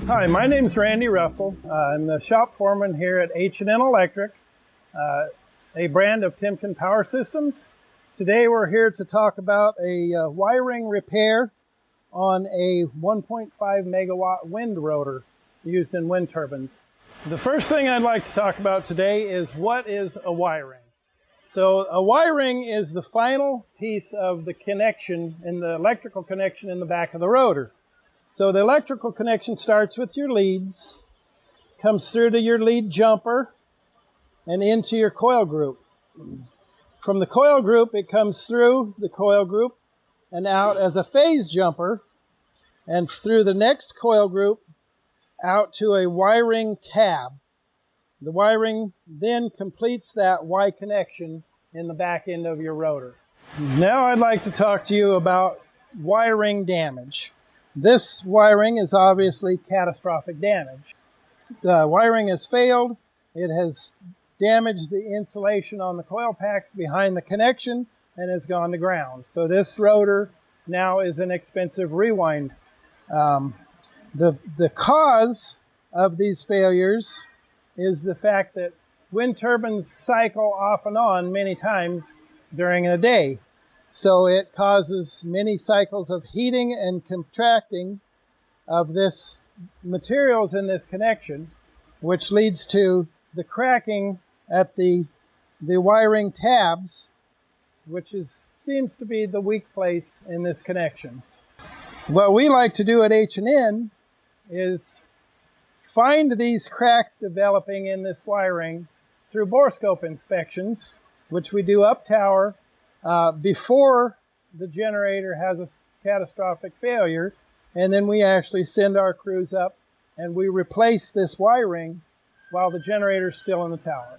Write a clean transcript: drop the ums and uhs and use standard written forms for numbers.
Hi, my name is Randy Russell. I'm the shop foreman here at H&N Electric, a brand of Timken Power Systems. Today we're here to talk about a wiring repair on a 1.5 megawatt wind rotor used in wind turbines. The first thing I'd like to talk about today is what is a wiring. So a wiring is the final piece of the connection in the electrical connection in the back of the rotor. So the electrical connection starts with your leads, comes through to your lead jumper, and into your coil group. From the coil group, it comes through the coil group and out as a phase jumper, and through the next coil group, out to a wiring tab. The wiring then completes that Y connection in the back end of your rotor. Now I'd like to talk to you about wiring damage. This wiring is obviously catastrophic damage. The wiring has failed. It has damaged the insulation on the coil packs behind the connection and has gone to ground. So this rotor now is an expensive rewind. The cause of these failures is the fact that wind turbines cycle off and on many times during a day. So it causes many cycles of heating and contracting of this materials in this connection, which leads to the cracking at the wiring tabs, which seems to be the weak place in this connection. What we like to do at H&N is find these cracks developing in this wiring through borescope inspections, which we do up tower, before the generator has a catastrophic failure, and then we actually send our crews up and we replace this wiring while the generator is still in the tower.